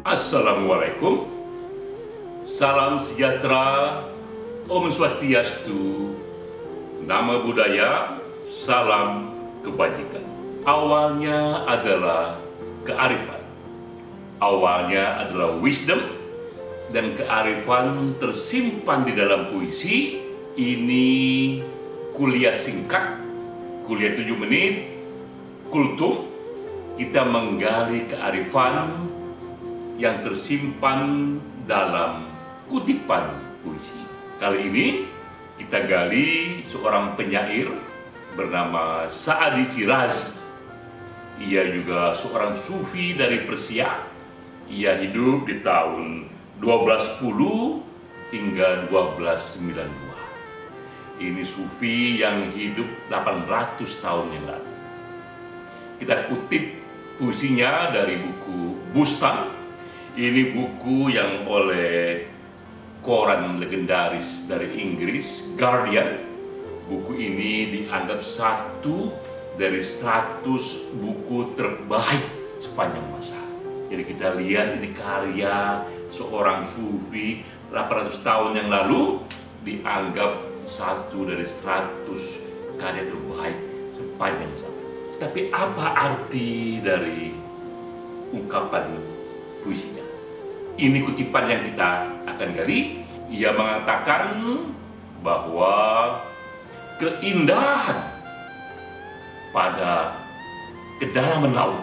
Assalamualaikum, salam sejahtera, Om Swastiastu, nama budaya, salam kebajikan. Awalnya adalah kearifan, awalnya adalah wisdom, dan kearifan tersimpan di dalam puisi. Ini kuliah singkat, kuliah 7 menit, kultum. Kita menggali kearifan yang tersimpan dalam kutipan puisi. Kali ini kita gali seorang penyair bernama Sa'adi Shirazi. Ia juga seorang sufi dari Persia. Ia hidup di tahun 1210 hingga 1292. Ini sufi yang hidup 800 tahun yang lalu. Kita kutip puisinya dari buku Bustan. Ini buku yang oleh koran legendaris dari Inggris, Guardian. Buku ini dianggap satu dari 100 buku terbaik sepanjang masa. Jadi kita lihat ini karya seorang sufi 800 tahun yang lalu dianggap satu dari 100 karya terbaik sepanjang masa. Tapi apa arti dari ungkapan puisinya? Ini kutipan yang kita akan gali. Ia mengatakan bahwa keindahan pada kedalaman laut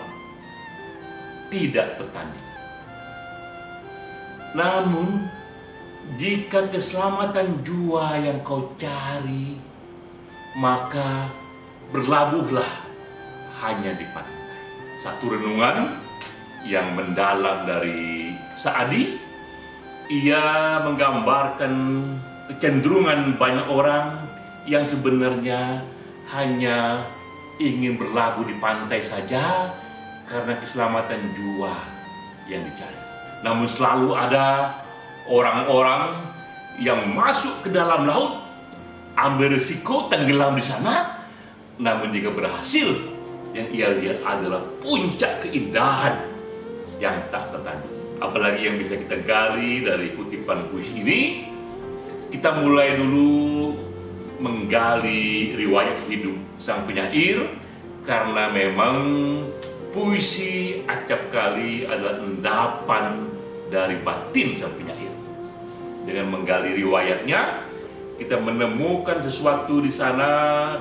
tidak tertanding. Namun, jika keselamatan jua yang kau cari, maka berlabuhlah hanya di pantai. Satu renungan yang mendalam dari Sa'adi. Ia menggambarkan kecenderungan banyak orang yang sebenarnya hanya ingin berlabuh di pantai saja karena keselamatan jua yang dicari. Namun selalu ada orang-orang yang masuk ke dalam laut, ambil risiko tenggelam di sana, namun jika berhasil, yang ia lihat adalah puncak keindahan yang tak tertanding. Apalagi yang bisa kita gali dari kutipan puisi ini. Kita mulai dulu menggali riwayat hidup sang penyair, karena memang puisi acapkali adalah endapan dari batin sang penyair. Dengan menggali riwayatnya, kita menemukan sesuatu di sana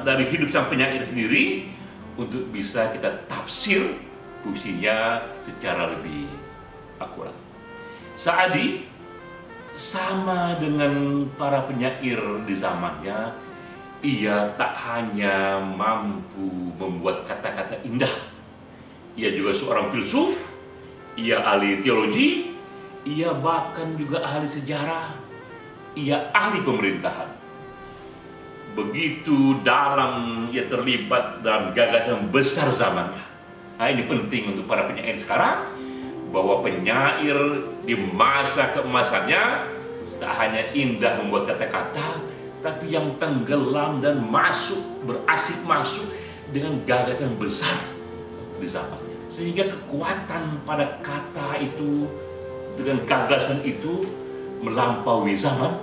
dari hidup sang penyair sendiri untuk bisa kita tafsir puisinya secara lebih akurat. Sa'adi sama dengan para penyair di zamannya. Ia tak hanya mampu membuat kata-kata indah, ia juga seorang filsuf, ia ahli teologi, ia bahkan juga ahli sejarah, ia ahli pemerintahan. Begitu dalam ia terlibat dalam gagasan besar zamannya. Nah, ini penting untuk para penyair sekarang, bahwa penyair di masa keemasannya tak hanya indah membuat kata-kata, tapi yang tenggelam dan berasik masuk dengan gagasan besar di zamannya. Sehingga kekuatan pada kata itu dengan gagasan itu melampaui zaman.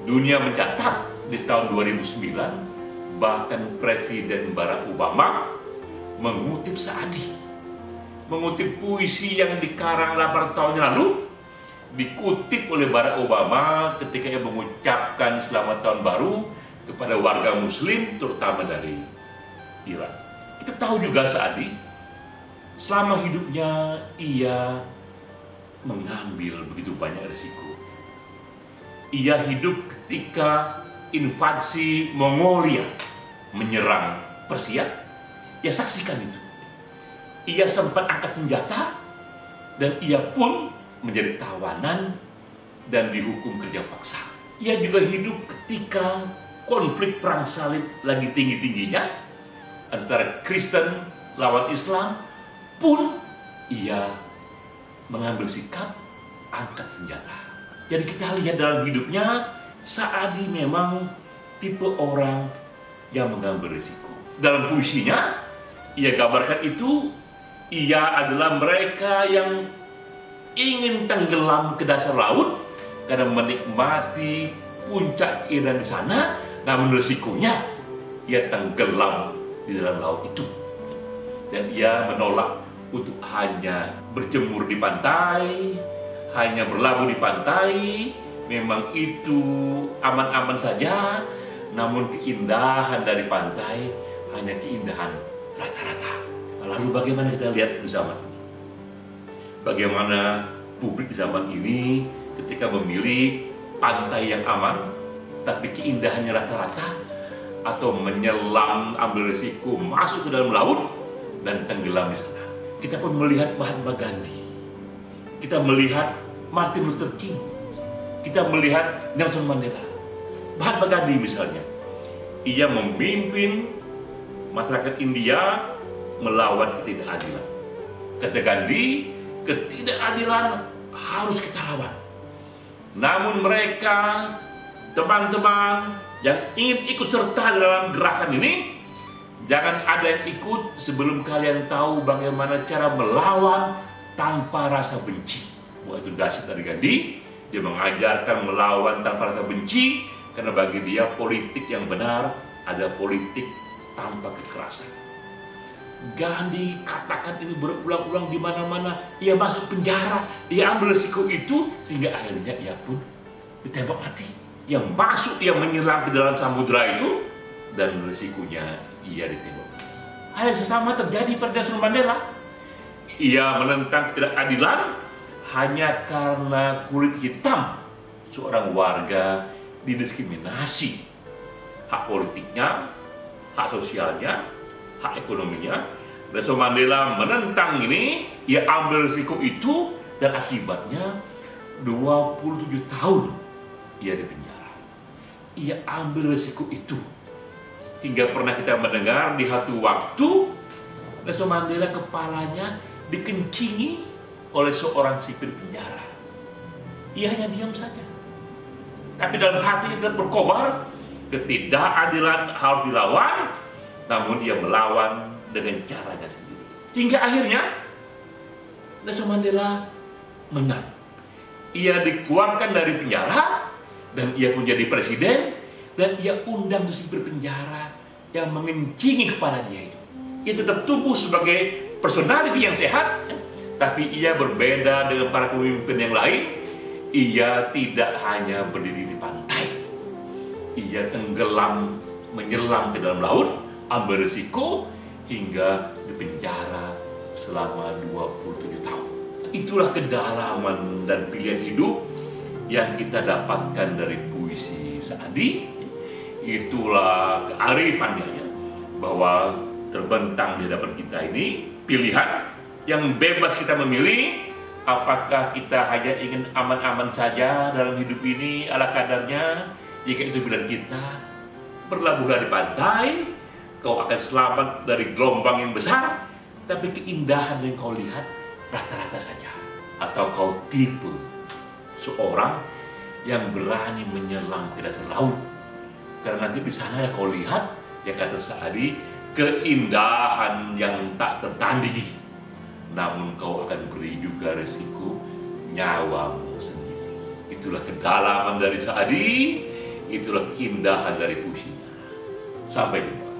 Dunia mencatat di tahun 2009, bahkan Presiden Barack Obama mengutip Sa'adi, mengutip puisi yang dikarang 8 tahun yang lalu, dikutip oleh Barack Obama ketika ia mengucapkan selamat tahun baru kepada warga muslim, terutama dari Iran. Kita tahu juga Sa'adi, selama hidupnya ia mengambil begitu banyak risiko. Ia hidup ketika invasi Mongolia menyerang Persia. Ia saksikan itu. Ia sempat angkat senjata dan ia pun menjadi tawanan dan dihukum kerja paksa. Ia juga hidup ketika konflik perang salib lagi tinggi-tingginya antara Kristen lawan Islam, pun ia mengambil sikap angkat angkat senjata. Jadi kita lihat dalam hidupnya, Saadi memang tipe orang yang mengambil risiko. Dalam puisinya, ia gambarkan itu, ia adalah mereka yang ingin tenggelam ke dasar laut karena menikmati puncak keindahan di sana, namun risikonya ia tenggelam di dalam laut itu. Dan ia menolak untuk hanya berjemur di pantai, hanya berlabuh di pantai. Memang itu aman-aman saja, namun keindahan dari pantai hanya keindahan rata-rata. Lalu bagaimana kita lihat di zaman ini? Bagaimana publik di zaman ini ketika memilih pantai yang aman, tapi keindahannya rata-rata, atau menyelam, ambil risiko, masuk ke dalam laut, dan tenggelam di sana. Kita pun melihat Mahatma Gandhi, kita melihat Martin Luther King, kita melihat Nelson Mandela. Mahatma Gandhi misalnya, ia memimpin masyarakat India melawan ketidakadilan. Kata Gandhi, ketidakadilan harus kita lawan. Namun mereka, teman-teman yang ingin ikut serta dalam gerakan ini, jangan ada yang ikut sebelum kalian tahu bagaimana cara melawan tanpa rasa benci. Wah, itu dahsyat dari Gandhi. Dia mengajarkan melawan tanpa rasa benci, karena bagi dia politik yang benar adalah politik tanpa kekerasan. Gandhi katakan ini berulang-ulang di mana-mana. Ia masuk penjara, ia ambil risiko itu, sehingga akhirnya ia pun ditembak mati. Yang masuk, ia menyelam ke dalam samudera itu, dan risikonya ia ditembak mati. Hal yang sama terjadi pada Nelson Mandela. Ia menentang ketidakadilan hanya karena kulit hitam seorang warga didiskriminasi. Hak politiknya, hak sosialnya, hak ekonominya. Nelson Mandela menentang ini, ia ambil risiko itu, dan akibatnya 27 tahun ia dipenjara. Ia ambil risiko itu. Hingga pernah kita mendengar di satu waktu Nelson Mandela kepalanya dikencingi oleh seorang sipir penjara. Ia hanya diam saja, tapi dalam hatinya tetap berkobar, ketidakadilan harus dilawan, namun ia melawan dengan caranya sendiri. Hingga akhirnya Nelson Mandela menang. Ia dikeluarkan dari penjara, dan ia pun jadi presiden, dan ia undang sipir penjara yang mengencingi kepala dia itu. Ia tetap tumbuh sebagai personality yang sehat, tapi ia berbeda dengan para pemimpin yang lain. Ia tidak hanya berdiri di pantai, ia tenggelam, menyelam ke dalam laut, ambil risiko, hingga dipenjara selama 27 tahun. Itulah kedalaman dan pilihan hidup yang kita dapatkan dari puisi Saadi. Itulah kearifannya, ya, bahwa terbentang di hadapan kita ini pilihan yang bebas kita memilih. Apakah kita hanya ingin aman-aman saja dalam hidup ini ala kadarnya? Jika itu pilihan kita, berlabuhlah di pantai, kau akan selamat dari gelombang yang besar, tapi keindahan yang kau lihat rata-rata saja. Atau kau tipe seorang yang berani menyelam ke dasar laut, karena nanti di sana kau lihat, ya kata Saadi, keindahan yang tak tertandingi. Namun kau akan beri juga resiko nyawamu sendiri. Itulah kedalaman dari Saadi, itulah keindahan dari puisinya. Sampai jumpa.